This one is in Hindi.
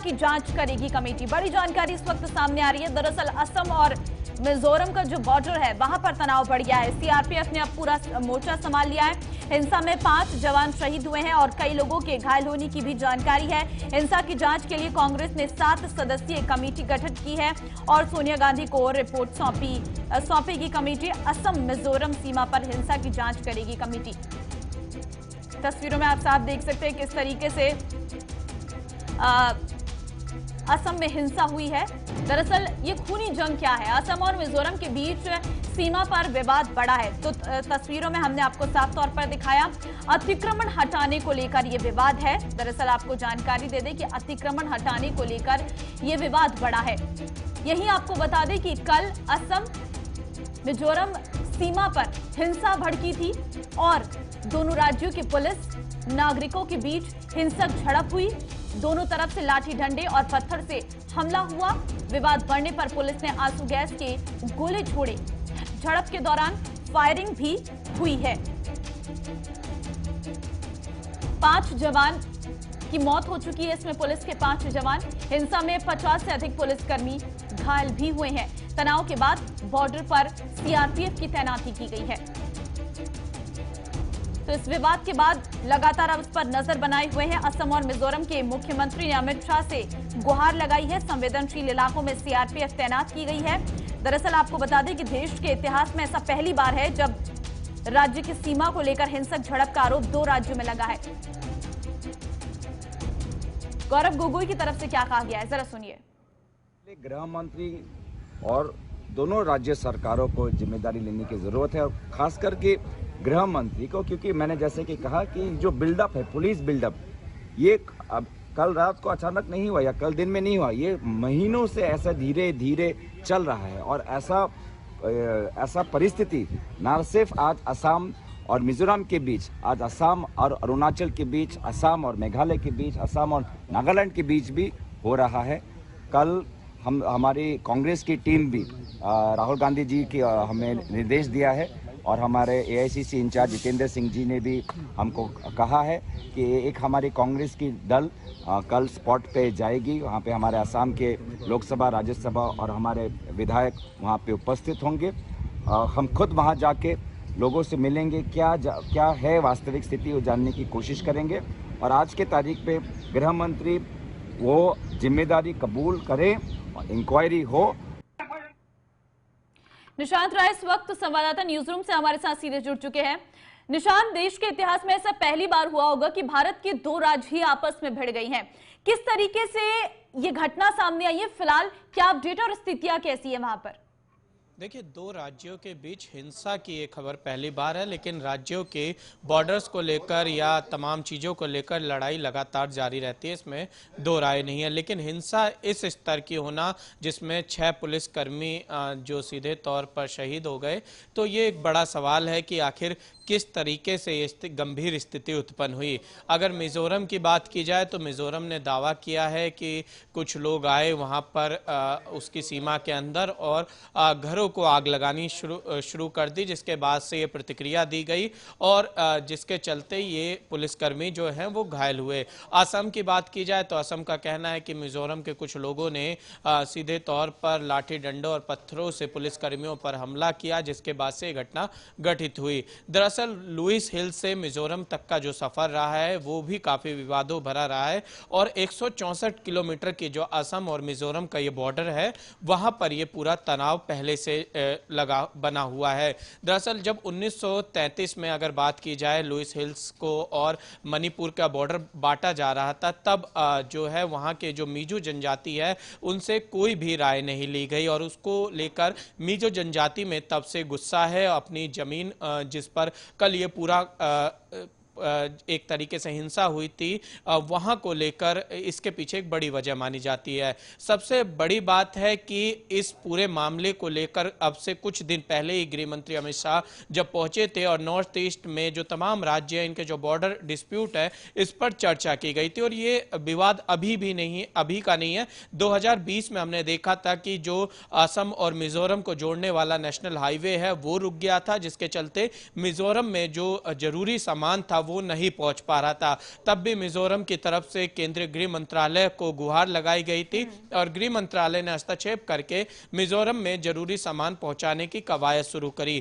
की जांच करेगी कमेटी। बड़ी जानकारी इस वक्त सामने आ रही है। दरअसल असम और मिजोरम का जो बॉर्डर है वहां पर तनाव बढ़ गया है। सीआरपीएफ ने अब पूरा मोर्चा संभाल लिया है। हिंसा में 5 जवान शहीद हुए हैं और कई लोगों के घायल होने की भी जानकारी है। हिंसा की जांच के लिए कांग्रेस ने 7 सदस्यीय कमेटी गठित की है और सोनिया गांधी को रिपोर्ट सौंपेगी कमेटी। असम मिजोरम सीमा पर हिंसा की जांच करेगी कमेटी। तस्वीरों में आप साफ देख सकते हैं किस तरीके से असम में हिंसा हुई है। दरअसल ये खूनी जंग क्या है? असम और मिजोरम के बीच सीमा पर विवाद बढ़ा है। तो तस्वीरों में हमने आपको साफ तौर पर दिखाया। अतिक्रमण हटाने को लेकर ये विवाद है। दरअसल आपको जानकारी दे दें कि अतिक्रमण हटाने को लेकर ये विवाद बढ़ा है। यही आपको बता दें कि कल असम मिजोरम सीमा पर हिंसा भड़की थी और दोनों राज्यों की पुलिस नागरिकों के बीच हिंसक झड़प हुई। दोनों तरफ से लाठी डंडे और पत्थर से हमला हुआ। विवाद बढ़ने पर पुलिस ने आंसू गैस के गोले छोड़े। झड़प के दौरान फायरिंग भी हुई है। 5 जवान की मौत हो चुकी है। इसमें पुलिस के 5 जवान। हिंसा में 50 से अधिक पुलिसकर्मी घायल भी हुए हैं। तनाव के बाद बॉर्डर पर सीआरपीएफ की तैनाती की गई है। तो इस विवाद के बाद लगातार अब इस पर नजर बनाए हुए हैं। असम और मिजोरम के मुख्यमंत्री ने अमित शाह से गुहार लगाई है। संवेदनशील इलाकों में सीआरपीएफ तैनात की गई है। दरअसल आपको बता दें कि देश के इतिहास में ऐसा पहली बार है जब राज्य की सीमा को लेकर हिंसक झड़प का आरोप 2 राज्यों में लगा है। गौरव गोगोई की तरफ से क्या कहा गया है, जरा सुनिए। गृह मंत्री और दोनों राज्य सरकारों को जिम्मेदारी लेने की जरूरत है और खास करके गृह मंत्री को, क्योंकि मैंने जैसे कि कहा कि जो बिल्डअप है, पुलिस बिल्डअप, ये अब कल रात को अचानक नहीं हुआ या कल दिन में नहीं हुआ, ये महीनों से ऐसा धीरे धीरे चल रहा है। और ऐसा परिस्थिति न सिर्फ आज असम और मिजोरम के बीच, आज असम और अरुणाचल के बीच, असम और मेघालय के बीच, असम और नागालैंड के बीच भी हो रहा है। कल हमारी कांग्रेस की टीम भी राहुल गांधी जी की हमें निर्देश दिया है और हमारे एआईसीसी इंचार्ज जितेंद्र सिंह जी ने भी हमको कहा है कि एक हमारी कांग्रेस की दल कल स्पॉट पे जाएगी। वहाँ पे हमारे असम के लोकसभा, राज्यसभा और हमारे विधायक वहाँ पे उपस्थित होंगे। हम खुद वहाँ जाके लोगों से मिलेंगे, क्या है वास्तविक स्थिति वो जानने की कोशिश करेंगे। और आज के तारीख पे गृह मंत्री वो जिम्मेदारी कबूल करें और इंक्वायरी हो। निशांत राय इस वक्त संवाददाता न्यूज रूम से हमारे साथ सीधे जुड़ चुके हैं। निशांत, देश के इतिहास में ऐसा पहली बार हुआ होगा कि भारत के 2 राज्य ही आपस में भिड़ गई हैं। किस तरीके से ये घटना सामने आई है? फिलहाल क्या अपडेट और स्थितियां कैसी है वहां पर? देखिए, 2 राज्यों के बीच हिंसा की ये खबर पहली बार है, लेकिन राज्यों के बॉर्डर्स को लेकर या तमाम चीज़ों को लेकर लड़ाई लगातार जारी रहती है, इसमें 2 राय नहीं है। लेकिन हिंसा इस स्तर की होना, जिसमें 6 पुलिसकर्मी जो सीधे तौर पर शहीद हो गए, तो ये एक बड़ा सवाल है कि आखिर किस तरीके से ये गंभीर स्थिति उत्पन्न हुई। अगर मिजोरम की बात की जाए तो मिजोरम ने दावा किया है कि कुछ लोग आए वहाँ पर उसकी सीमा के अंदर और घरों को आग लगानी शुरू कर दी, जिसके बाद से ये प्रतिक्रिया दी गई और जिसके चलते ये पुलिसकर्मी जो हैं वो घायल हुए। असम की बात की जाए तो असम का कहना है कि मिजोरम के कुछ लोगों ने सीधे तौर पर लाठी डंडों और पत्थरों से पुलिसकर्मियों पर हमला किया, जिसके बाद से ये घटना घटित हुई। दरअसल लुइस हिल से मिजोरम तक का जो सफर रहा है वो भी काफी विवादों भरा रहा है और 164 किलोमीटर की जो असम और मिजोरम का ये बॉर्डर है वहां पर ये पूरा तनाव पहले से बना हुआ है। दरअसल जब 1933 में अगर बात की जाए लुइस हिल्स को और मणिपुर का बॉर्डर बांटा जा रहा था, तब जो है वहां के जो मीजो जनजाति है उनसे कोई भी राय नहीं ली गई और उसको लेकर मीजो जनजाति में तब से गुस्सा है। अपनी जमीन जिस पर कल ये पूरा एक तरीके से हिंसा हुई थी, वहां को लेकर इसके पीछे एक बड़ी वजह मानी जाती है। सबसे बड़ी बात है कि इस पूरे मामले को लेकर अब से कुछ दिन पहले ही गृह मंत्री अमित शाह जब पहुंचे थे और नॉर्थ ईस्ट में जो तमाम राज्य हैं इनके जो बॉर्डर डिस्प्यूट है इस पर चर्चा की गई थी और ये विवाद अभी का नहीं है। 2020 में हमने देखा था कि जो असम और मिजोरम को जोड़ने वाला नेशनल हाईवे है वो रुक गया था, जिसके चलते मिजोरम में जो जरूरी सामान था वो नहीं पहुंच पा रहा था। तब भी मिजोरम की तरफ से केंद्रीय गृह मंत्रालय को गुहार लगाई गई थी और गृह मंत्रालय ने हस्तक्षेप करके मिजोरम में जरूरी सामान पहुंचाने की कवायद शुरू करी।